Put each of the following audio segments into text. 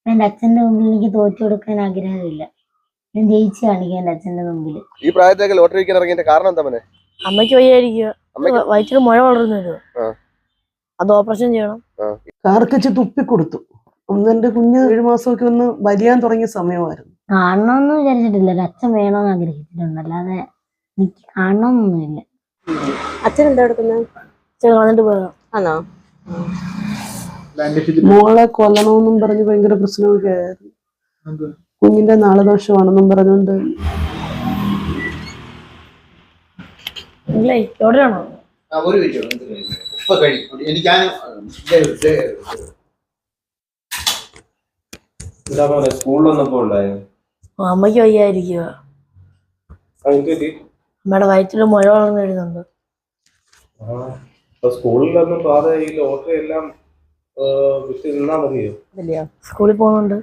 എന്റെ അച്ഛന്റെ മുമ്പിൽ എനിക്ക് തോറ്റു കൊടുക്കാൻ ആഗ്രഹമില്ല. ഞാൻ ജയിച്ചു കാണിക്കാം എന്റെ അച്ഛന്റെ മുമ്പിൽ. ഈ പ്രായത്തേക്ക് ലോട്ടറി വിൽക്കാൻ ഇറങ്ങിയ കാരണം എന്താ മോനെ? അമ്മയ്ക്ക് വയ്യായിരിക്കുക, വയറ്റിൽ മുഴ വളർന്നു വരും, അത് ഓപ്പറേഷൻ ചെയ്യണം. കാർക്കച്ച് തുപ്പിക്കൊടുത്തു. എന്റെ കുഞ്ഞ് 7 മാസമൊക്കെ ഒന്ന് വലിയാൻ തുടങ്ങിയ സമയമായിരുന്നു. കാണണമെന്ന് വിചാരിച്ചിട്ടില്ല, ഒരു അച്ഛൻ വേണമെന്ന് ആഗ്രഹിച്ചിട്ടുണ്ട്, അല്ലാതെ എനിക്ക് കാണണമെന്നൊന്നുമില്ല. അച്ഛൻ എന്താ എടുക്കുന്നത്? അച്ഛൻ കളഞ്ഞിട്ട് പോയതാ. ആണോ? മോളെ കൊല്ലണമെന്നും പറഞ്ഞ് ഭയങ്കര പ്രശ്നമൊക്കെ ആയിരുന്നു. കുഞ്ഞിന്റെ നാളദോഷമാണെന്നും പറഞ്ഞുകൊണ്ട്. എവിടെയാണോ അമ്മയ്ക്ക് വയ്യായിരിക്കുക, അമ്മയുടെ വയറ്റില് മുഴ വളർന്നു വരുന്നുണ്ട്. സ്കൂളിലൊന്നും പാത ഈ ലോട്ടറി എല്ലാം സ്കൂളിൽ പോകുന്നുണ്ട്.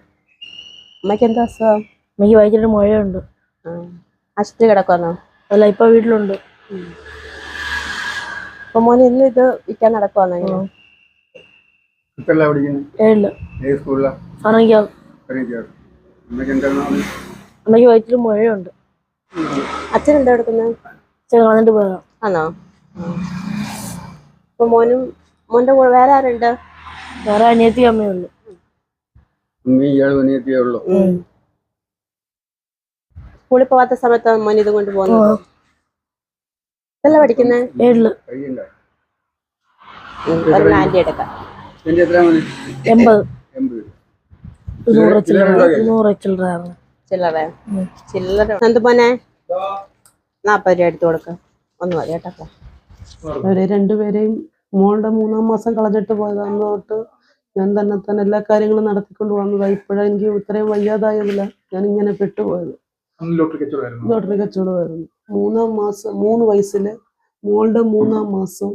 അമ്മയ്ക്ക് എന്താ അസുഖം? അമ്മയ്ക്ക് വയറ്റില് മുഴയുണ്ട്. ആശുപത്രി കിടക്കുവാന്നോ? അല്ല, ഇപ്പൊ വീട്ടിലുണ്ട്. അപ്പൊ മോനെ ഇന്ന് ഇത് വിൽക്കാൻ നടക്കുവാന്നോ? അമ്മയ്ക്ക് വയറ്റില് മുഴയുണ്ട്. അച്ഛൻ എന്താ എടുക്കുന്നത്? അച്ഛൻ കളഞ്ഞിട്ട് പോയതാ. ആണോ? അപ്പൊ മോന്റെ കൂടെ വേറെ ആരുണ്ട്? വേറെ അനിയത്തി അമ്മയുള്ളു. സ്കൂളിൽ പോവാത്ത സമയത്ത് മോൻ ഇത് കൊണ്ട് പോകുന്നത്? ഇതല്ല പഠിക്കുന്നേ? 7. ആന്റി എടുക്കാം. 80. 100 ചില്ലറ. ചില്ലറ എന്ത് പോനെ? 40 രൂപ എടുത്തു കൊടുക്ക. ഒന്ന് മതി കേട്ടോ. അവരെ രണ്ടുപേരെയും മോളുടെ 3-ാം മാസം കളഞ്ഞിട്ട് പോയതാന്ന് തൊട്ട് ഞാൻ തന്നെ എല്ലാ കാര്യങ്ങളും നടത്തിക്കൊണ്ട് വന്നതാണ്. ഇപ്പോഴാണ് എനിക്ക് ഇത്രയും വയ്യാതായതില്ല ഞാൻ ഇങ്ങനെ പെട്ടുപോയത്. ലോട്ടറി കച്ചവടമായിരുന്നു. 3 വയസ്സില് മോളുടെ 3-ാം മാസം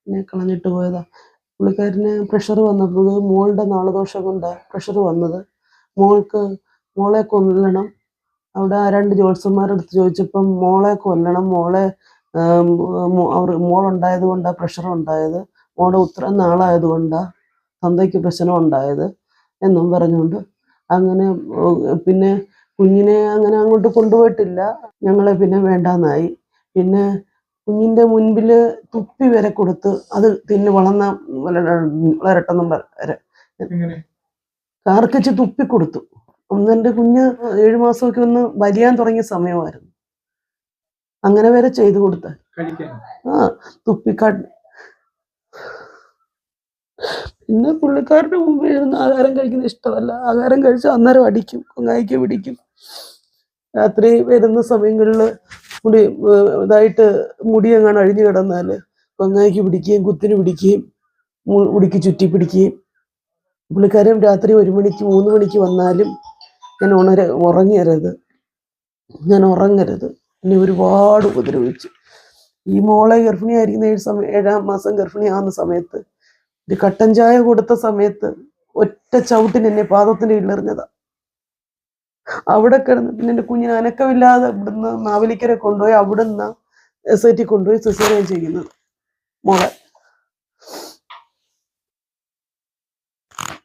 എന്നെ കളഞ്ഞിട്ട് പോയതാ. പുള്ളിക്കാരന് പ്രഷർ വന്നപ്പോൾ മോളുടെ നാളദോഷം കൊണ്ടാണ് പ്രഷർ വന്നത്. മോളെ കൊല്ലണം. അവിടെ 2 ജ്യോത്സ്യന്മാരെടുത്ത് ചോദിച്ചപ്പം മോളെ കൊല്ലണം, മോളുണ്ടായത് കൊണ്ടാണ് പ്രഷർ ഉണ്ടായത്, മോളുടെ ഉത്തരം നാളായത് കൊണ്ടാണ് തന്തയ്ക്ക് പ്രശ്നം ഉണ്ടായത് എന്നും പറഞ്ഞുകൊണ്ട് അങ്ങനെ പിന്നെ കുഞ്ഞിനെ അങ്ങനെ അങ്ങോട്ട് കൊണ്ടുപോയിട്ടില്ല. ഞങ്ങളെ പിന്നെ വേണ്ടാന്നായി. പിന്നെ കുഞ്ഞിന്റെ മുൻപിൽ തുപ്പി വരെ കൊടുത്ത് അത് തിന്ന് വളരട്ടെന്നും കാർക്കച്ച് തുപ്പിക്കൊടുത്തു. എന്റെ കുഞ്ഞ് 7 മാസമൊക്കെ ഒന്ന് വലിയാൻ തുടങ്ങിയ സമയമായിരുന്നു. അങ്ങനെ വരെ ചെയ്തു കൊടുത്ത തുപ്പിക്കാട്ട്. പിന്നെ പുള്ളിക്കാരുടെ മുമ്പിൽ ഇരുന്ന് ആഹാരം കഴിക്കുന്നത് ഇഷ്ടമല്ല. ആഹാരം കഴിച്ച് അന്നേരം അടിക്കും, കൊങ്ങായിക്ക് പിടിക്കും. രാത്രി വരുന്ന സമയങ്ങളിൽ മുടി എങ്ങാണ്ട് അഴിഞ്ഞു കിടന്നാല് കൊങ്ങായിക്ക് പിടിക്കുകയും കുത്തിന് പിടിക്കുകയും മുടിക്ക് ചുറ്റി പിടിക്കുകയും. പുള്ളിക്കാരൻ രാത്രി 1 മണിക്ക് 3 മണിക്ക് വന്നാലും ഞാൻ ഉറങ്ങരുത്. എന്നെ ഒരുപാട് ഉപദ്രവിച്ചു. ഈ മോളെ ഗർഭിണിയായിരിക്കുന്ന 7-ാം മാസം ഗർഭിണിയാവുന്ന സമയത്ത് ഒരു കട്ടൻ ചായ കൊടുത്ത സമയത്ത് ഒറ്റ ചവിട്ടിന് എന്നെ പാദത്തിന്റെ ഇല്ലെറിഞ്ഞതാ. അവിടെ കിടന്ന് പിന്നെ എന്റെ കുഞ്ഞിന് അനക്കമില്ലാതെ ഇവിടുന്ന് മാവേലിക്കരെ കൊണ്ടുപോയി അവിടുന്ന് SIT കൊണ്ടുപോയി സിസേറിയൻ ചെയ്യുന്നത് മോളെ.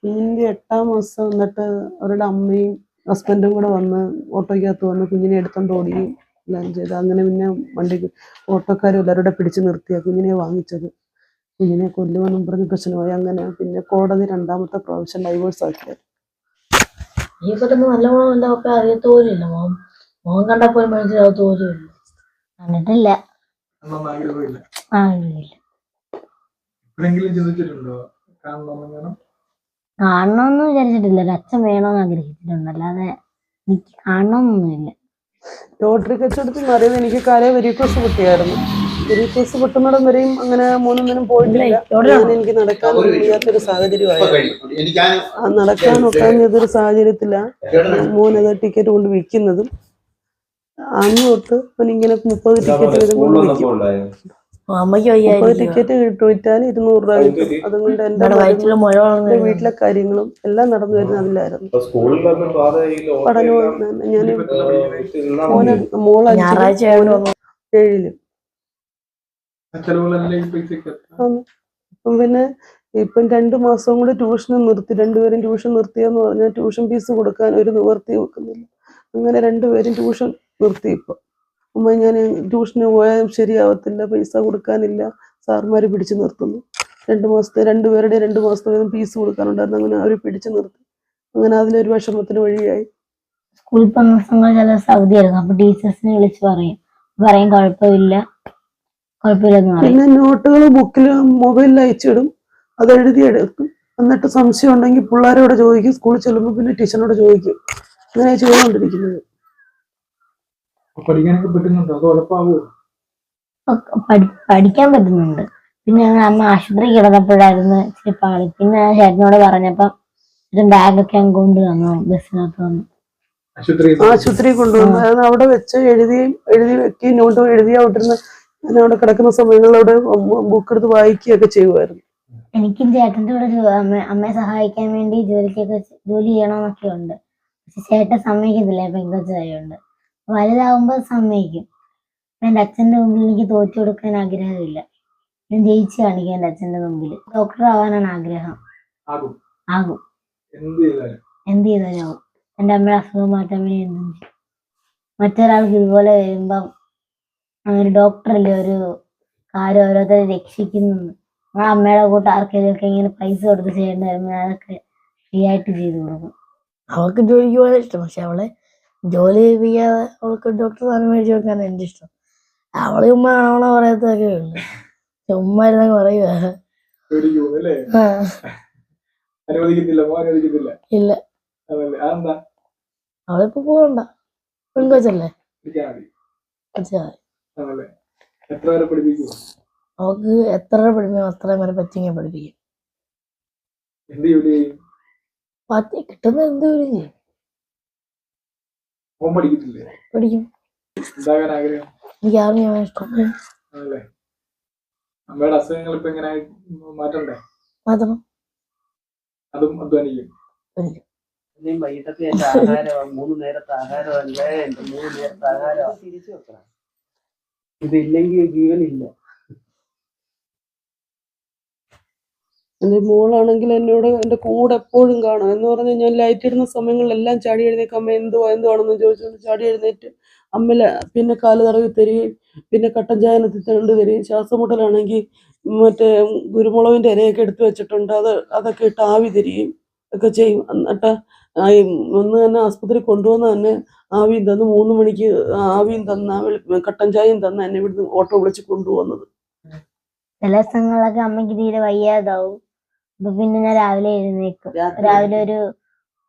കുഞ്ഞിന്റെ 8-ാം മാസം എന്നിട്ട് അവരുടെ അമ്മയും ഹസ്ബൻഡും കൂടെ വന്ന് ഓട്ടോയ്ക്കകത്ത് വന്ന് കുഞ്ഞിനെ എടുത്തോണ്ട് ഓടുകയും എല്ലാം ചെയ്ത്. അങ്ങനെ പിന്നെ വണ്ടിക്ക് ഓട്ടോക്കാരും എല്ലാവരും പിടിച്ചു നിർത്തിയ കുഞ്ഞിനെ വാങ്ങിച്ചത്. കുഞ്ഞിനെ കൊല്ലുമെന്നും പറഞ്ഞ് പ്രശ്നമായി. അങ്ങനെ പിന്നെ കോടതി 2-ാമത്തെ പ്രാവശ്യം ഡൈവേഴ്സ് ആക്കിയത്. ഈ പറ്റുന്ന നല്ല മോൻ എന്താ അറിയത്ത പോലും ഇല്ല. മോൻ കണ്ടപ്പോൾ മനസ്സിലാവത്ത പോലും ഇല്ല. കണ്ടിട്ടില്ല. കാണണമെന്ന് വിചാരിച്ചിട്ടില്ല, ഒരു അച്ഛൻ വേണമെന്ന് ആഗ്രഹിച്ചിട്ടുണ്ട്, അല്ലാതെ എനിക്ക് കാണണമെന്നൊന്നുമില്ല. ലോട്ടറി കച്ചവടത്തിൽ മാറിയത് എനിക്ക് കാലേ വെരിക്കോസ് പൊട്ടിയായിരുന്നു. വെരിക്കോസ് പൊട്ടുന്നിടം വരെയും അങ്ങനെ 3 പോയിട്ടില്ല. എനിക്ക് നടക്കാൻ വയ്യാത്തൊരു സാഹചര്യമായിരുന്നു. നടക്കാൻ ഒക്കാഞ്ഞതൊരു സാഹചര്യത്തിലാണ് മോനത് ടിക്കറ്റ് കൊണ്ട് വിൽക്കുന്നതും. അന്ന് തൊട്ട് അവനിങ്ങനെ 30 ടിക്കറ്റ് വീതം കൊണ്ട് വിൽക്കും. അമ്മയ്ക്ക് 30 ടിക്കറ്റ് വിറ്റാൽ 200 രൂപ കിട്ടും. അതുകൊണ്ട് എന്റെ വീട്ടിലെ കാര്യങ്ങളും എല്ലാം നടന്നു വരുന്ന അതിലായിരുന്നു. പഠനവും ഞാൻ മോള് 7-ല്. അപ്പം പിന്നെ ഇപ്പം 2 മാസം കൂടെ ട്യൂഷൻ നിർത്തി. രണ്ടുപേരും ട്യൂഷൻ നിർത്തിയെന്ന് പറഞ്ഞാൽ ട്യൂഷൻ ഫീസ് കൊടുക്കാൻ ഒരു നിവർത്തി വെക്കുന്നില്ല. അങ്ങനെ രണ്ടുപേരും ട്യൂഷൻ നിർത്തി. ഇപ്പം അമ്മ ഞാൻ ട്യൂഷന് പോയാൽ ശരിയാവത്തില്ല, പൈസ കൊടുക്കാനില്ല, സാർമാർ പിടിച്ചു നിർത്തുന്നു. 2 മാസത്തെ രണ്ടുപേരുടെ 2 മാസത്തെ വീതം ഫീസ് കൊടുക്കാനുണ്ടായിരുന്നു. അങ്ങനെ അവർ പിടിച്ചു നിർത്തി. അങ്ങനെ അതിലൊരു വിഷമത്തിന് വഴിയായി. സ്കൂളിൽ പോകുന്ന ദിവസങ്ങൾ ചില അവധി എടുക്കും. അപ്പൊ ടീച്ചേഴ്സിനെ വിളിച്ച് പറയും കുഴപ്പമില്ലെന്ന് പറയും. പിന്നെ നോട്ടുകൾ ബുക്കിൽ മൊബൈലിൽ അയച്ചിടും, അത് എഴുതിയെടുക്കും. എന്നിട്ട് സംശയം ഉണ്ടെങ്കിൽ പിള്ളേരോട് ചോദിക്കും, സ്കൂളിൽ ചെല്ലുമ്പോൾ പിന്നെ ടീച്ചറിനോട് ചോദിക്കും. അങ്ങനെ ചെയ്തുകൊണ്ടിരിക്കുന്നത്. പഠിക്കാനൊക്കെ പറ്റുന്നുണ്ടോ? അത് ഉറപ്പാവോ? പഠിക്കാൻ പറ്റുന്നുണ്ട്. പിന്നെ ഞങ്ങൾ അമ്മ ആശുപത്രി കിടന്നപ്പോഴായിരുന്നു ഇച്ചിരി പാളി. പിന്നെ ചേട്ടനോട് പറഞ്ഞപ്പോ ബാഗൊക്കെ അങ്ങ് കൊണ്ട് തന്നു, ബസ്സിനകത്ത് വന്നു. ആശുപത്രി കൊണ്ടുവന്നു. അത് അവിടെ വെച്ച് എഴുതി വെക്കുകയും നോട്ട് എഴുതി അവിടുന്ന് ഞാൻ അവിടെ കിടക്കുന്ന സമയങ്ങളിൽ അവിടെ ബുക്ക് എടുത്ത് വായിക്കുകയൊക്കെ ചെയ്യുമായിരുന്നു. എനിക്കും ചേട്ടൻ്റെ കൂടെ അമ്മയെ സഹായിക്കാൻ വേണ്ടി ജോലി ചെയ്യണമെന്നൊക്കെ ഉണ്ട്. പക്ഷെ ചേട്ടൻ സമ്മതിക്കത്തില്ല, പെങ്കൊച്ചായോണ്ട്. വലുതാവുമ്പോ സമ്മതിക്കും. എന്റെ അച്ഛന്റെ മുമ്പിൽ എനിക്ക് തോറ്റു കൊടുക്കാൻ ആഗ്രഹമില്ല. ഞാൻ ജയിച്ചു കാണിക്കാം എന്റെ അച്ഛന്റെ മുമ്പിൽ. ഡോക്ടർ ആവാനാണ് ആഗ്രഹം. ആകും. എന്ത് ചെയ്താലും ആവും. എന്റെ അമ്മയുടെ അസുഖം മാറ്റാൻ വേണ്ടി എന്തും ചെയ്യും. മറ്റൊരാൾക്ക് ഇതുപോലെ വരുമ്പം ഒരു ഡോക്ടറല്ലേ ഒരു കാര്യം ഓരോരുത്തരെ രക്ഷിക്കുന്നു. ആ അമ്മയുടെ കൂട്ട് ആർക്കെങ്കിലും ഒക്കെ ഇങ്ങനെ പൈസ കൊടുത്ത് ചെയ്യേണ്ടി വരുമ്പോൾ അതൊക്കെ ഫ്രീ ആയിട്ട് ചെയ്തു കൊടുക്കും. അവൾക്ക് ജോലിക്ക് പോകാൻ ഇഷ്ടം. പക്ഷെ അവളെ ജോലി ചെയ്യിപ്പിക്കാതെ അവൾക്ക് ഡോക്ടർ സ്ഥാനം മേടിച്ചു വെക്കാനാണ് എൻ്റെ ഇഷ്ടം. അവളെ ഉമ്മ ആവണ പറയത്തൊക്കെ ഉണ്ട്. ഉമ്മ ഇരുന്നങ്ങ് പറയുക. ഇല്ല, അവളിപ്പോ പോകണ്ട, പെൺകൊച്ചല്ലേ. അവക്ക് എത്ര പഠിപ്പിക്കും അത്രയും വരെ പറ്റിങ്ങനെ പഠിപ്പിക്കും. കിട്ടുന്ന എന്ത് ജോലി ചെയ്യും. പഠിക്കും. എനിക്ക് ആർമി ആവാൻ ഇഷ്ടം. അമ്മയുടെ അസുഖങ്ങൾ ഇപ്പൊ എങ്ങനെ മാറ്റണം. അതും അധ്വാനിക്കും. വൈകിട്ടത്തെ എന്റെ ആഹാരമാണ്, 3 നേരത്തെ ആഹാരമല്ലേ, എന്റെ 3 നേരത്തെ ആഹാരം തിരിച്ചു വെക്കണം. ഇതില്ലെങ്കിൽ ജീവനില്ല. എന്റെ മോളാണെങ്കിൽ എന്നോട് എന്റെ കൂടെ എപ്പോഴും കാണും. എന്ന് പറഞ്ഞാൽ ഞാൻ ലൈറ്റ് ഇടുന്ന സമയങ്ങളിലെല്ലാം ചാടി എഴുന്നേക്ക് അമ്മ എന്തുവാണെന്ന് ചോദിച്ചുകൊണ്ട് ചാടി എഴുന്നേറ്റ് അമ്മല പിന്നെ കാല് തടവി തരികയും പിന്നെ കട്ടൻ ചായ കൊണ്ട് തരികയും. ശ്വാസം മുട്ടലാണെങ്കിൽ മറ്റേ കുരുമുളകിന്റെ ഇലയൊക്കെ എടുത്തു വെച്ചിട്ടുണ്ട്, അതൊക്കെ ഇട്ട് ആവി തരികയും ഒക്കെ ചെയ്യും. എന്നിട്ട് ഒന്ന് തന്നെ ആസ്പത്രി കൊണ്ടുവന്ന് തന്നെ ആവിയും തന്ന് 3 മണിക്ക് ആവിയും തന്ന കട്ടൻ ചായയും തന്ന എന്നെ ഇവിടുന്ന് ഓട്ടോ വിളിച്ച് കൊണ്ടുവന്നത്. ചില ദിവസങ്ങളിലൊക്കെ അമ്മയ്ക്ക് തീരെ വയ്യാതാവും. അപ്പൊ പിന്നെ ഞാൻ രാവിലെ എഴുന്നേക്കും. രാവിലെ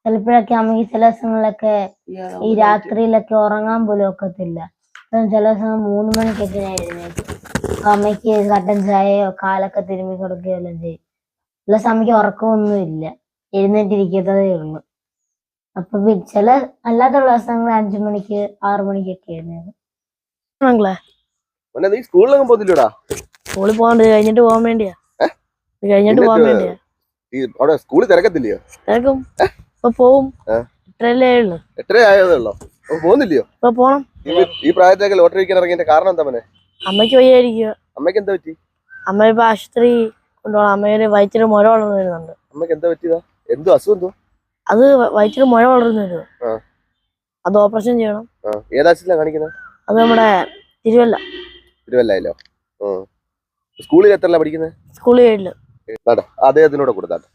ചിലപ്പോഴൊക്കെ അമ്മയ്ക്ക് ചില ദിവസങ്ങളിലൊക്കെ ഈ രാത്രിയിലൊക്കെ ഉറങ്ങാൻ പോലും ഒക്കത്തില്ല. ചില ദിവസം 3 മണിക്കൊക്കെ ഞാൻ എഴുന്നേക്കും. അമ്മയ്ക്ക് കട്ടൻ ചായയോ കാലൊക്കെ തിരുമ്മി കൊടുക്കുകയോ എല്ലാം ചെയ്യും. ചില സമയത്ത് ഉറക്കമൊന്നും ഇല്ല, എഴുന്നേറ്റിരിക്കത്തതേ ഉള്ളൂ. അപ്പൊ അല്ലാത്തുള്ള ദിവസങ്ങൾ 5 മണിക്ക് 6 മണിക്കൊക്കെ എഴുന്നേക്കും. നീ സ്കൂളിലൊന്നും പോകുന്നില്ലടാ? സ്കൂളിൽ പോകാണ്ട് കഴിഞ്ഞിട്ട് പോകാൻ വേണ്ടിയാ. അവിടെ സ്കൂളിൽ തിരക്കത്തില്ലയോ? തിരക്കും. ഇപ്പൊ പോവും. 8:30 8:30 ഉള്ളോ? പോകുന്നില്ലയോ? ഇപ്പൊ പോണം. ഈ പ്രായത്തേക്ക് ലോട്ടറി വിൽക്കാൻ ഇറങ്ങിയ കാരണം എന്താ മോനെ? അമ്മയ്ക്ക് വയ്യായിരിക്കുക. അമ്മയ്ക്ക് എന്താ പറ്റി? അമ്മ ഇപ്പൊ ആശുപത്രി കൊണ്ടുപോകണം. അമ്മയുടെ വയറ്റില് മുഴ വളർന്നു വരുന്നുണ്ട്. അമ്മയ്ക്ക് എന്താ പറ്റിയതാ? എന്തോ അസുഖം എന്തോ? അത് വയറ്റില് മുഴ വളർന്നു വരും. അത് ഓപ്പറേഷൻ ചെയ്യണം. ഏതാശുപത്രിയിലാണ് കാണിക്കുന്നത്? അത് നമ്മുടെ തിരുവല്ലയിലോ? സ്കൂളിൽ എത്രല്ല പഠിക്കുന്നത്? സ്കൂളിൽ 7. അദ്ദേഹത്തിനോട് കൊടുത്താട്ടെ.